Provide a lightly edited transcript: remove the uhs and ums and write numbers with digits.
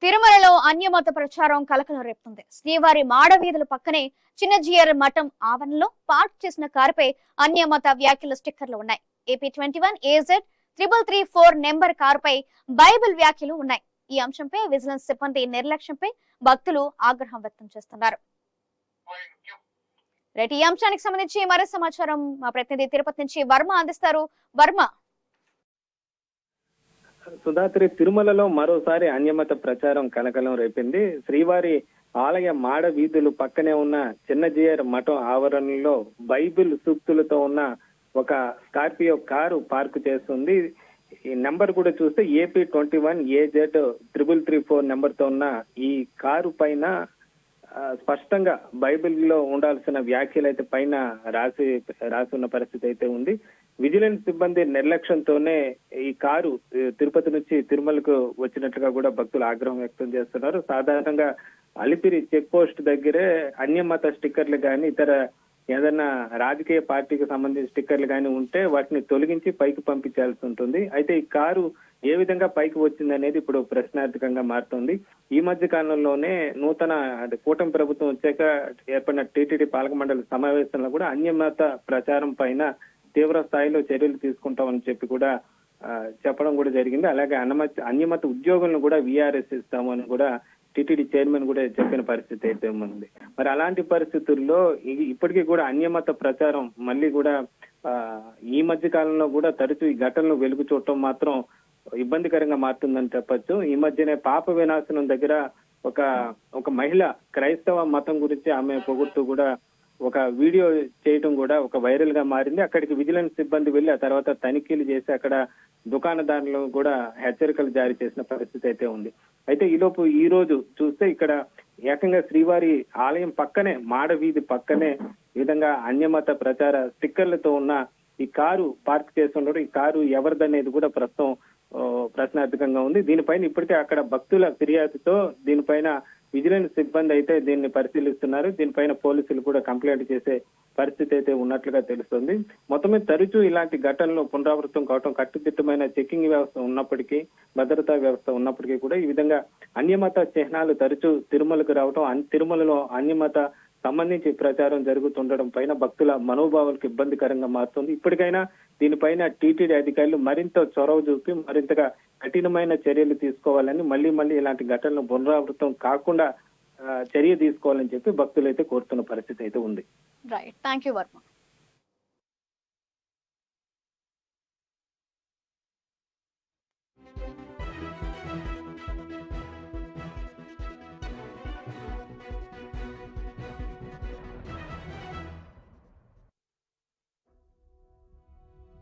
తిరుమలలో అన్యమత ప్రచారం కలకలం రేపుతుంది. శ్రీవారి మాడవీధుల పక్కనే చిన్నజీయర్ మఠం ఆవరణలో పార్క్ చేసిన కారుపై అన్యమత వ్యాఖ్యల స్టిక్కర్లు ఉన్నాయి. ఏపీ 21 AZ 3334 నెంబర్ కారుపై బైబిల్ వ్యాఖ్యలు ఉన్నాయి. ఈ అంశంపై విజిలెన్స్ సిబ్బంది నిర్లక్ష్యంపై భక్తులు ఆగ్రహం వ్యక్తం చేస్తున్నారు. ఈ అంశానికి సంబంధించి మరో సమాచారం మా ప్రతినిధి తిరుపతి నుంచి వర్మ అందిస్తారు. వర్మ, సుధాత్రి, తిరుమలలో మరోసారి అన్యమత ప్రచారం కలకలం రేపింది. శ్రీవారి ఆలయ మాడ వీధులు పక్కనే ఉన్న చిన్నజీయర్ మఠం ఆవరణలో బైబిల్ సూక్తులతో ఉన్న ఒక స్కార్పియో కారు పార్క్ చేస్తుంది. ఈ నెంబర్ కూడా చూస్తే ఏపీ 21 AZ 3334 నెంబర్ తో ఉన్న ఈ కారు పైన స్పష్టంగా బైబిల్లో ఉండాల్సిన వ్యాఖ్యలు అయితే పైన రాసి ఉన్న పరిస్థితి అయితే ఉంది. విజిలెన్స్ సిబ్బంది నిర్లక్ష్యంతోనే ఈ కారు తిరుపతి నుంచి తిరుమలకు వచ్చినట్లుగా కూడా భక్తులు ఆగ్రహం వ్యక్తం చేస్తున్నారు. సాధారణంగా అలిపిరి చెక్ పోస్ట్ దగ్గరే అన్యమత స్టిక్కర్లు కానీ ఇతర ఏదైనా రాజకీయ పార్టీకి సంబంధించిన స్టిక్కర్లు కానీ ఉంటే వాటిని తొలగించి పైకి పంపించాల్సి ఉంటుంది. అయితే ఈ కారు ఏ విధంగా పైకి వచ్చింది అనేది ఇప్పుడు ప్రశ్నార్థకంగా మారుతుంది. ఈ మధ్య కాలంలోనే నూతన కూటమి ప్రభుత్వం వచ్చాక ఏర్పడిన టీటీడీ పాలక మండలి సమావేశంలో కూడా అన్యమత ప్రచారం పైన తీవ్ర స్థాయిలో చర్యలు తీసుకుంటామని చెప్పి కూడా చెప్పడం కూడా జరిగింది. అలాగే అన్యమత ఉద్యోగులను కూడా VRS ఇస్తాము అని కూడా టీటీడీ చైర్మన్ కూడా చెప్పిన పరిస్థితి అయితే ఉంది. మరి అలాంటి పరిస్థితుల్లో ఇప్పటికీ కూడా అన్యమత ప్రచారం మళ్ళీ కూడా ఈ మధ్య కాలంలో కూడా తరచూ ఈ ఘటనలు వెలుగు చూడటం మాత్రం ఇబ్బందికరంగా మారుతుందని చెప్పొచ్చు. ఈ మధ్యనే పాప వినాశనం దగ్గర ఒక మహిళ క్రైస్తవ మతం గురించి ఆమె పొగుడుతూ కూడా ఒక వీడియో చేయటం కూడా ఒక వైరల్ గా మారింది. అక్కడికి విజిలెన్స్ సిబ్బంది వెళ్లి ఆ తర్వాత తనిఖీలు చేసి అక్కడ దుకాణదారులు కూడా హెచ్చరికలు జారీ చేసిన పరిస్థితి అయితే ఉంది. అయితే ఈలోపు ఈ రోజు చూస్తే ఇక్కడ ఏకంగా శ్రీవారి ఆలయం పక్కనే మాడ వీధి పక్కనే ఈ విధంగా అన్యమత ప్రచార స్టిక్కర్లతో ఉన్న ఈ కారు పార్క్ చేస్తుండడం, ఈ కారు ఎవరిదనేది కూడా ప్రస్తుతం ప్రశ్నార్థకంగా ఉంది. దీనిపైన ఇప్పటికే అక్కడ భక్తుల ఫిర్యాదుతో దీనిపైన విజిలెన్స్ సిబ్బంది అయితే దీన్ని పరిశీలిస్తున్నారు. దీనిపైన పోలీసులు కూడా కంప్లైంట్ చేసే పరిస్థితి అయితే ఉన్నట్లుగా తెలుస్తుంది. మొత్తమే తరచూ ఇలాంటి ఘటనలు పునరావృతం కావడం, కట్టుదిట్టమైన చెకింగ్ వ్యవస్థ ఉన్నప్పటికీ, భద్రతా వ్యవస్థ ఉన్నప్పటికీ కూడా ఈ విధంగా అన్యమత చిహ్నాలు తరచూ తిరుమలకు రావడం, తిరుమలలో అన్యమత సంబంధించి ప్రచారం జరుగుతుండడం పైన భక్తుల మనోభావాలకు ఇబ్బందికరంగా మారుతుంది. ఇప్పటికైనా దీనిపైన టీటీడీ అధికారులు మరింత చొరవ చూపి మరింతగా కఠినమైన చర్యలు తీసుకోవాలని, మళ్ళీ ఇలాంటి ఘటనలు పునరావృతం కాకుండా చర్య తీసుకోవాలని చెప్పి భక్తులు అయితే కోరుతున్న పరిస్థితి అయితే ఉంది. Right, thank you Varma.